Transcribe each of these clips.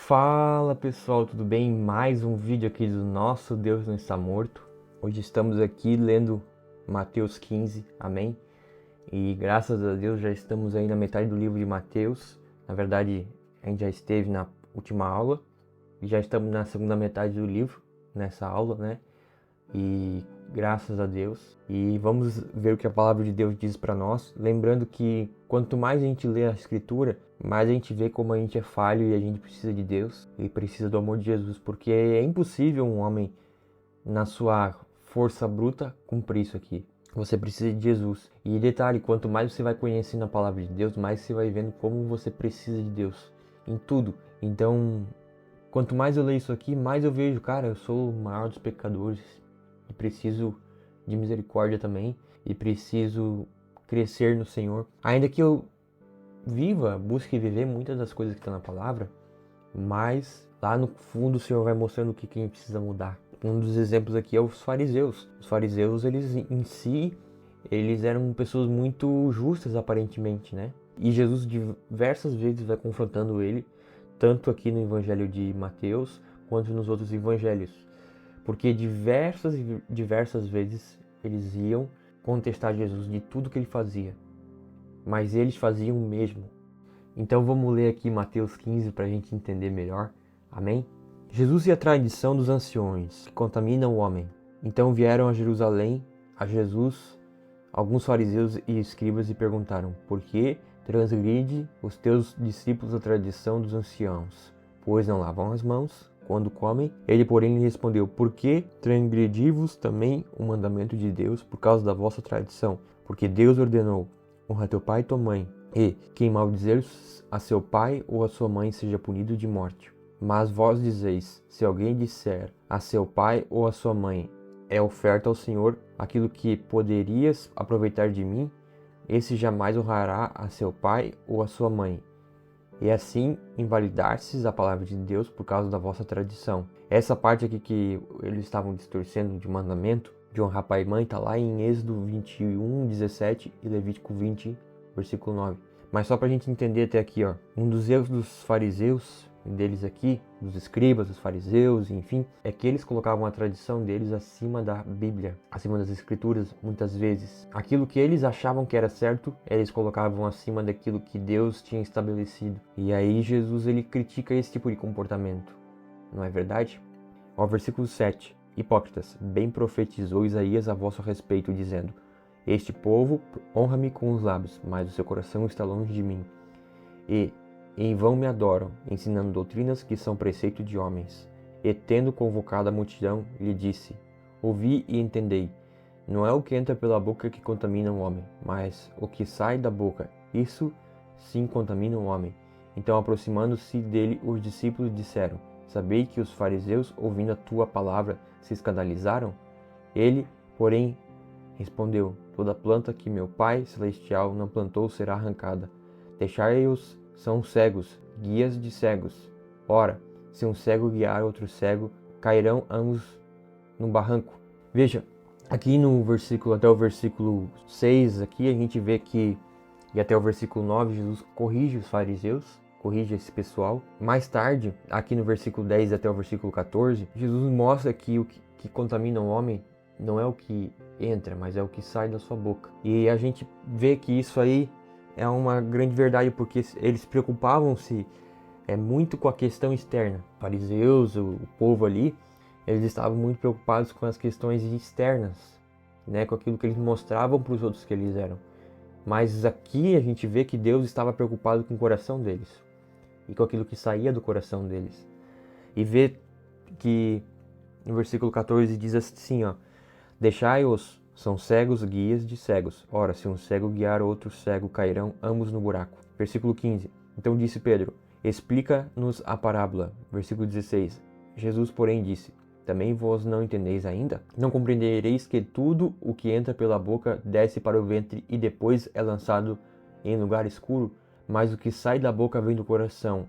Fala pessoal, tudo bem? Mais um vídeo aqui do Nosso Deus Não Está Morto. Hoje estamos aqui lendo Mateus 15, amém? E graças a Deus já estamos aí na metade do livro de Mateus. Na verdade, a gente já esteve na última aula e já estamos na segunda metade do livro, nessa aula, né? E graças a Deus. E vamos ver o que a palavra de Deus diz para nós. Lembrando que quanto mais a gente lê a Escritura, mais a gente vê como a gente é falho e a gente precisa de Deus e precisa do amor de Jesus, porque é impossível um homem, na sua força bruta, cumprir isso aqui. Você precisa de Jesus. E detalhe, quanto mais você vai conhecendo a palavra de Deus, mais você vai vendo como você precisa de Deus em tudo. Então, quanto mais eu leio isso aqui, mais eu vejo, cara, eu sou o maior dos pecadores e preciso de misericórdia também e preciso crescer no Senhor. Ainda que eu busque viver muitas das coisas que estão na palavra, mas lá no fundo o Senhor vai mostrando o que a gente precisa mudar. Um dos exemplos aqui é os fariseus. Os fariseus, eles em si, eles eram pessoas muito justas aparentemente, né? E Jesus diversas vezes vai confrontando ele, tanto aqui no Evangelho de Mateus, quanto nos outros evangelhos. Porque diversas vezes eles iam contestar Jesus de tudo que ele fazia, mas eles faziam o mesmo. Então vamos ler aqui Mateus 15 para a gente entender melhor. Amém? Jesus e a tradição dos anciões que contaminam o homem. Então vieram a Jerusalém, a Jesus, alguns fariseus e escribas e perguntaram: por que transgride os teus discípulos a tradição dos anciãos, pois não lavam as mãos quando comem? Ele, porém, lhe respondeu: por que transgredi-vos também o mandamento de Deus por causa da vossa tradição? Porque Deus ordenou: honra teu pai e tua mãe, e quem maldizer a seu pai ou a sua mãe seja punido de morte. Mas vós dizeis: se alguém disser a seu pai ou a sua mãe, é oferta ao Senhor aquilo que poderias aproveitar de mim, esse jamais honrará a seu pai ou a sua mãe. E assim invalidar-se a palavra de Deus por causa da vossa tradição. Essa parte aqui que eles estavam distorcendo de mandamento, de honrar pai e mãe, está lá em Êxodo 21, 17 e Levítico 20, versículo 9. Mas só para a gente entender até aqui, ó, um dos erros dos fariseus, deles aqui, dos escribas, dos fariseus, enfim, é que eles colocavam a tradição deles acima da Bíblia, acima das Escrituras, muitas vezes. Aquilo que eles achavam que era certo, eles colocavam acima daquilo que Deus tinha estabelecido. E aí Jesus, ele critica esse tipo de comportamento, não é verdade? Ó, versículo 7. Hipócritas, bem profetizou Isaías a vosso respeito, dizendo: este povo honra-me com os lábios, mas o seu coração está longe de mim. E em vão me adoram, ensinando doutrinas que são preceito de homens. E tendo convocado a multidão, lhe disse: ouvi e entendei. Não é o que entra pela boca que contamina o homem, mas o que sai da boca, isso sim contamina o homem. Então, aproximando-se dele, os discípulos disseram: sabei que os fariseus, ouvindo a tua palavra, se escandalizaram? Ele, porém, respondeu: toda planta que meu Pai Celestial não plantou será arrancada. Deixai-os, são cegos, guias de cegos. Ora, se um cego guiar outro cego, cairão ambos no barranco. Veja, aqui no versículo, até o versículo 6, aqui a gente vê que, e até o versículo 9, Jesus corrige os fariseus, corrige esse pessoal. Mais tarde, aqui no versículo 10 até o versículo 14, Jesus mostra que o que contamina o homem não é o que entra, mas é o que sai da sua boca. E a gente vê que isso aí é uma grande verdade, porque eles preocupavam-se muito com a questão externa. Os fariseus, o povo ali, eles estavam muito preocupados com as questões externas, né, com aquilo que eles mostravam para os outros que eles eram. Mas aqui a gente vê que Deus estava preocupado com o coração deles e com aquilo que saía do coração deles. E vê que no versículo 14 diz assim, ó: deixai-os, são cegos, guias de cegos. Ora, se um cego guiar outro cego, cairão ambos no buraco. Versículo 15. Então disse Pedro: explica-nos a parábola. Versículo 16. Jesus, porém, disse: também vós não entendeis ainda? Não compreendereis que tudo o que entra pela boca desce para o ventre e depois é lançado em lugar escuro? Mas o que sai da boca vem do coração,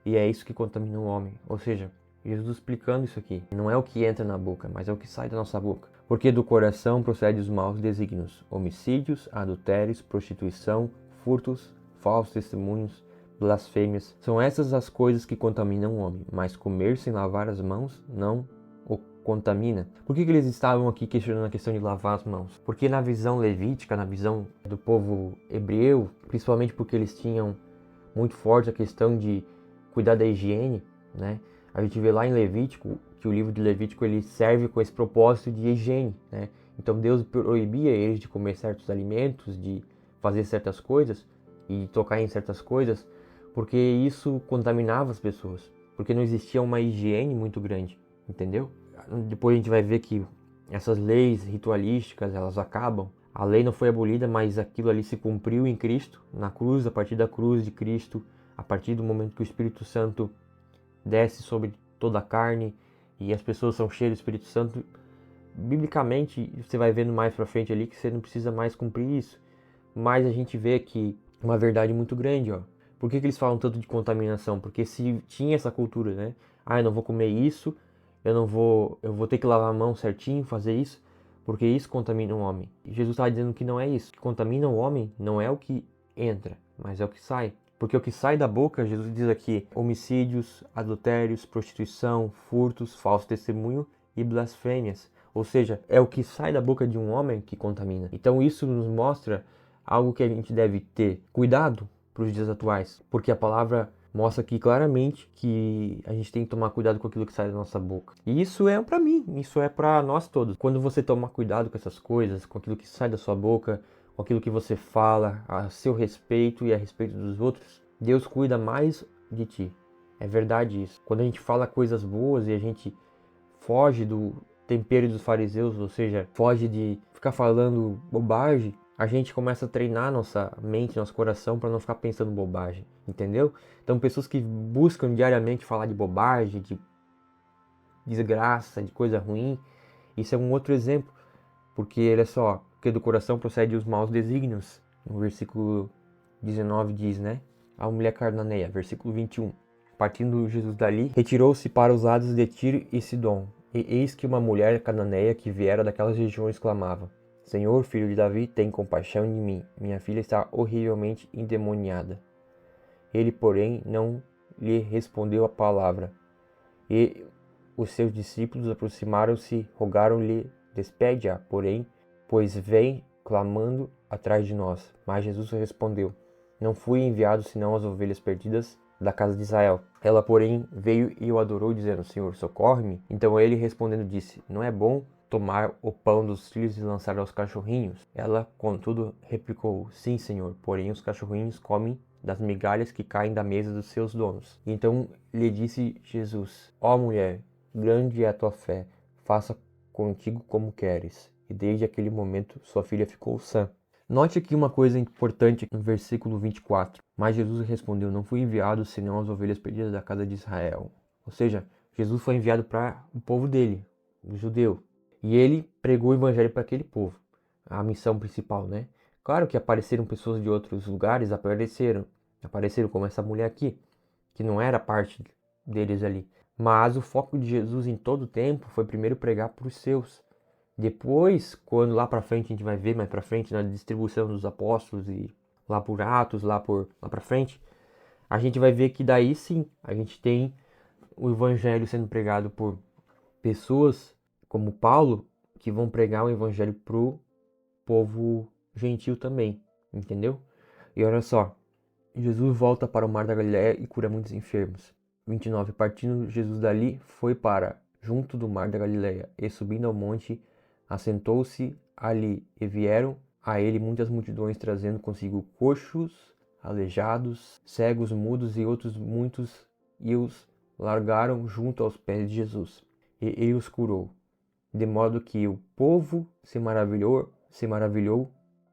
e é isso que contamina o homem. Ou seja, Jesus explicando isso aqui. Não é o que entra na boca, mas é o que sai da nossa boca. Porque do coração procede os maus desígnios, homicídios, adultérios, prostituição, furtos, falsos testemunhos, blasfêmias. São essas as coisas que contaminam o homem, mas comer sem lavar as mãos não o contamina. Por que eles estavam aqui questionando a questão de lavar as mãos? Porque na visão levítica, na visão do povo hebreu, principalmente porque eles tinham muito forte a questão de cuidar da higiene, né? A gente vê lá em Levítico que o livro de Levítico ele serve com esse propósito de higiene, né? Então Deus proibia eles de comer certos alimentos, de fazer certas coisas e tocar em certas coisas, porque isso contaminava as pessoas, porque não existia uma higiene muito grande, entendeu? Depois a gente vai ver que essas leis ritualísticas, elas acabam. A lei não foi abolida, mas aquilo ali se cumpriu em Cristo, na cruz, a partir da cruz de Cristo, a partir do momento que o Espírito Santo desce sobre toda a carne e as pessoas são cheias do Espírito Santo. Biblicamente, você vai vendo mais pra frente ali que você não precisa mais cumprir isso. Mas a gente vê que uma verdade muito grande, ó. Por que eles falam tanto de contaminação? Porque se tinha essa cultura, né? Ah, eu não vou comer isso, eu vou ter que lavar a mão certinho, fazer isso, porque isso contamina o homem. E Jesus está dizendo que não é isso. O que contamina o homem não é o que entra, mas é o que sai. Porque o que sai da boca, Jesus diz aqui, homicídios, adultérios, prostituição, furtos, falso testemunho e blasfêmias. Ou seja, é o que sai da boca de um homem que contamina. Então isso nos mostra algo que a gente deve ter cuidado para os dias atuais. Porque a palavra mostra aqui claramente que a gente tem que tomar cuidado com aquilo que sai da nossa boca. E isso é para mim, isso é para nós todos. Quando você toma cuidado com essas coisas, com aquilo que sai da sua boca, com aquilo que você fala a seu respeito e a respeito dos outros, Deus cuida mais de ti. É verdade isso. Quando a gente fala coisas boas e a gente foge do tempero dos fariseus, ou seja, foge de ficar falando bobagem, a gente começa a treinar nossa mente, nosso coração para não ficar pensando bobagem, entendeu? Então pessoas que buscam diariamente falar de bobagem, de desgraça, de coisa ruim, isso é um outro exemplo, porque olha só, porque do coração procede os maus desígnios. No versículo 19 diz, né? A mulher cananeia, versículo 21. Partindo Jesus dali, retirou-se para os lados de Tiro e Sidom. E eis que uma mulher cananeia que viera daquelas regiões clamava: Senhor, filho de Davi, tem compaixão de mim. Minha filha está horrivelmente endemoniada. Ele, porém, não lhe respondeu a palavra. E os seus discípulos aproximaram-se, rogaram-lhe: despede-a, porém, pois vem clamando atrás de nós. Mas Jesus respondeu: não fui enviado senão às ovelhas perdidas da casa de Israel. Ela, porém, veio e o adorou, dizendo: Senhor, socorre-me. Então ele, respondendo, disse: não é bom tomar o pão dos filhos e lançar aos cachorrinhos? Ela, contudo, replicou: sim, Senhor, porém os cachorrinhos comem das migalhas que caem da mesa dos seus donos. Então lhe disse Jesus: ó mulher, grande é a tua fé, faça contigo como queres. E desde aquele momento sua filha ficou sã. Note aqui uma coisa importante no versículo 24. Mas Jesus respondeu: não fui enviado senão às ovelhas perdidas da casa de Israel. Ou seja, Jesus foi enviado para o povo dele, o judeu. E ele pregou o evangelho para aquele povo. A missão principal, né? Claro que apareceram pessoas de outros lugares, apareceram como essa mulher aqui, que não era parte deles ali. Mas o foco de Jesus em todo o tempo foi primeiro pregar para os seus. Depois, quando lá para frente, a gente vai ver mais para frente na distribuição dos apóstolos e lá por Atos, lá para frente, a gente vai ver que daí sim, a gente tem o evangelho sendo pregado por pessoas como Paulo, que vão pregar o evangelho pro povo gentil também, entendeu? E olha só, Jesus volta para o mar da Galileia e cura muitos enfermos. 29. Partindo Jesus dali, foi para junto do mar da Galileia, e subindo ao monte, assentou-se ali, e vieram a ele muitas multidões, trazendo consigo coxos, aleijados, cegos, mudos e outros muitos, e os largaram junto aos pés de Jesus, e ele os curou. De modo que o povo se maravilhou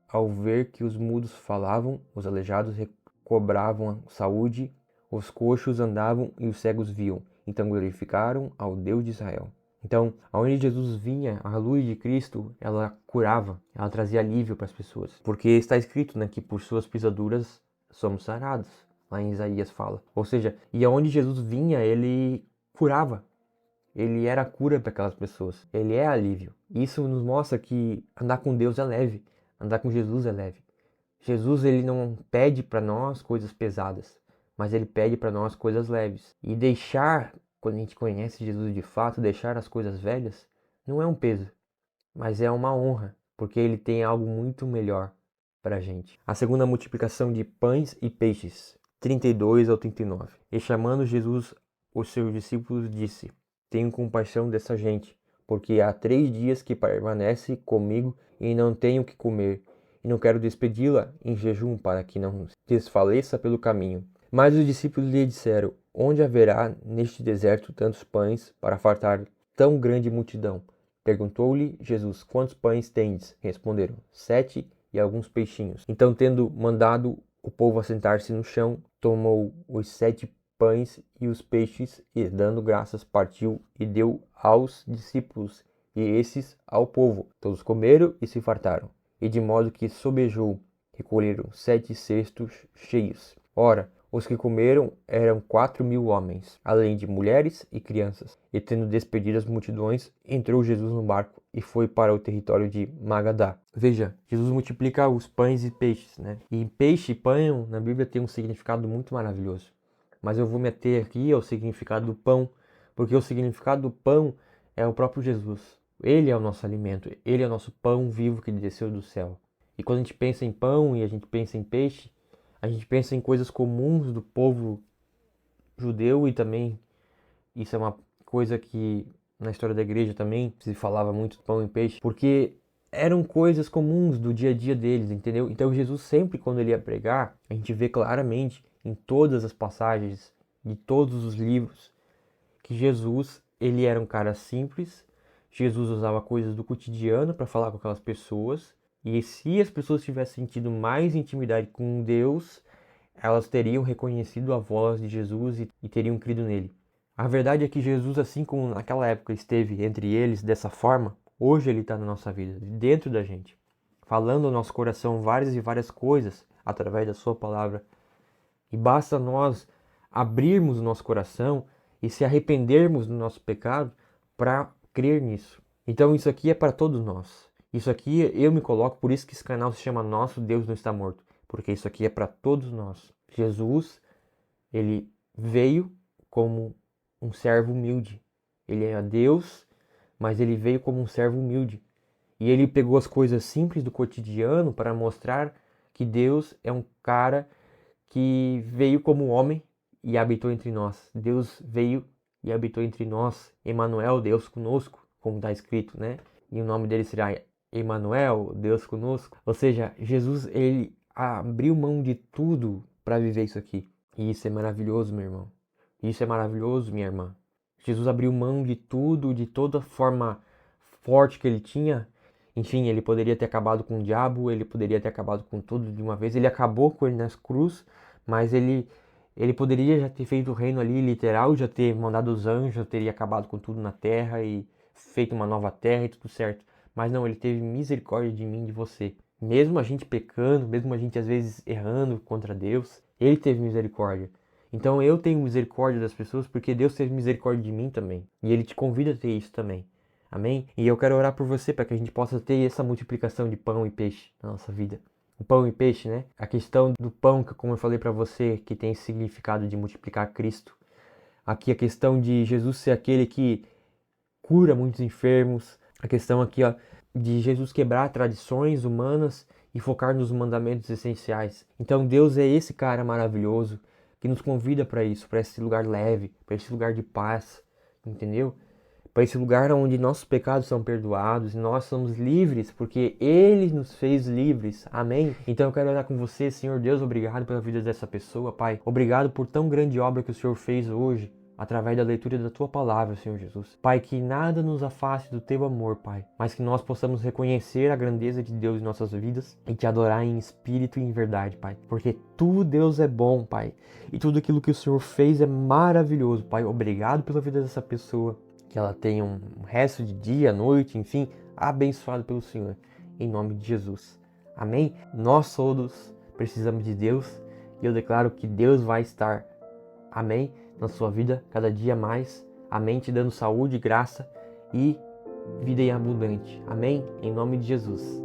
ao ver que os mudos falavam, os aleijados recobravam a saúde, os coxos andavam e os cegos viam. Então glorificaram ao Deus de Israel. Então, aonde Jesus vinha, a luz de Cristo, ela curava, ela trazia alívio para as pessoas. Porque está escrito, né, que por suas pisaduras somos sarados. Lá em Isaías fala. Ou seja, e aonde Jesus vinha, ele curava. Ele era a cura para aquelas pessoas. Ele é alívio. Isso nos mostra que andar com Deus é leve. Andar com Jesus é leve. Jesus, ele não pede para nós coisas pesadas. mas Ele pede para nós coisas leves. E deixar, quando a gente conhece Jesus de fato, deixar as coisas velhas, não é um peso, mas é uma honra, porque Ele tem algo muito melhor para a gente. A segunda multiplicação de pães e peixes, 32 ao 39. E chamando Jesus os seus discípulos, disse: Tenho compaixão dessa gente, porque há 3 dias que permanece comigo e não tenho o que comer, e não quero despedi-la em jejum para que não desfaleça pelo caminho. Mas os discípulos lhe disseram: Onde haverá neste deserto tantos pães para fartar tão grande multidão? Perguntou-lhe Jesus: Quantos pães tendes? Responderam: 7 e alguns peixinhos. Então, tendo mandado o povo assentar-se no chão, tomou os 7 pães e os peixes, e dando graças, partiu e deu aos discípulos, e esses ao povo. Todos comeram e se fartaram, e de modo que sobejou, recolheram 7 cestos cheios. Ora, os que comeram eram 4.000 homens, além de mulheres e crianças. E tendo despedido as multidões, entrou Jesus no barco e foi para o território de Magadá. Veja, Jesus multiplica os pães e peixes, né? E peixe e pão na Bíblia tem um significado muito maravilhoso. Mas eu vou meter aqui ao significado do pão, porque o significado do pão é o próprio Jesus. Ele é o nosso alimento, ele é o nosso pão vivo que desceu do céu. E quando a gente pensa em pão e a gente pensa em peixe, a gente pensa em coisas comuns do povo judeu, e também isso é uma coisa que na história da igreja também se falava muito de pão e peixe, porque eram coisas comuns do dia a dia deles, entendeu? Então Jesus sempre, quando ele ia pregar, a gente vê claramente em todas as passagens de todos os livros que Jesus, ele era um cara simples. Jesus usava coisas do cotidiano para falar com aquelas pessoas, e se as pessoas tivessem sentido mais intimidade com Deus, elas teriam reconhecido a voz de Jesus e teriam crido nele. A verdade é que Jesus, assim como naquela época esteve entre eles dessa forma, hoje ele está na nossa vida, dentro da gente, falando ao nosso coração várias e várias coisas através da sua palavra. E basta nós abrirmos o nosso coração e se arrependermos do nosso pecado para crer nisso. Então isso aqui é para todos nós. Isso aqui eu me coloco, por isso que esse canal se chama Nosso Deus Não Está Morto, porque isso aqui é para todos nós. Jesus, ele veio como um servo humilde. Ele é Deus, mas ele veio como um servo humilde. E ele pegou as coisas simples do cotidiano para mostrar que Deus é um cara que veio como homem e habitou entre nós. Deus veio e habitou entre nós. Emanuel, Deus conosco, como está escrito, né? E o nome dele será Emanuel, Deus conosco. Ou seja, Jesus, ele abriu mão de tudo para viver isso aqui. E isso é maravilhoso, meu irmão. Isso é maravilhoso, minha irmã. Jesus abriu mão de tudo, de toda forma forte que ele tinha. Enfim, ele poderia ter acabado com o diabo, ele poderia ter acabado com tudo de uma vez. Ele acabou com ele nas cruz, mas ele poderia já ter feito o reino ali literal, já ter mandado os anjos, já teria acabado com tudo na terra e feito uma nova terra e tudo certo. Mas não, ele teve misericórdia de mim e de você. Mesmo a gente pecando, mesmo a gente às vezes errando contra Deus, ele teve misericórdia. Então eu tenho misericórdia das pessoas porque Deus teve misericórdia de mim também. E ele te convida a ter isso também. Amém? E eu quero orar por você para que a gente possa ter essa multiplicação de pão e peixe na nossa vida. O pão e peixe, né? A questão do pão, que como eu falei para você, que tem esse significado de multiplicar Cristo. Aqui a questão de Jesus ser aquele que cura muitos enfermos. A questão aqui, ó, de Jesus quebrar tradições humanas e focar nos mandamentos essenciais. Então Deus é esse cara maravilhoso que nos convida para isso, para esse lugar leve, para esse lugar de paz, entendeu? Para esse lugar onde nossos pecados são perdoados e nós somos livres, porque Ele nos fez livres. Amém? Então eu quero orar com você, Senhor Deus, obrigado pela vida dessa pessoa, Pai. Obrigado por tão grande obra que o Senhor fez hoje, através da leitura da Tua Palavra, Senhor Jesus. Pai, que nada nos afaste do Teu amor, Pai, mas que nós possamos reconhecer a grandeza de Deus em nossas vidas e Te adorar em espírito e em verdade, Pai. Porque Tu, Deus, é bom, Pai, e tudo aquilo que o Senhor fez é maravilhoso, Pai. Obrigado pela vida dessa pessoa. Que ela tenha um resto de dia, noite, enfim, abençoado pelo Senhor, em nome de Jesus. Amém? Nós todos precisamos de Deus e eu declaro que Deus vai estar, amém, na sua vida cada dia mais. Amém? Te dando saúde, graça e vida em abundante. Amém? Em nome de Jesus.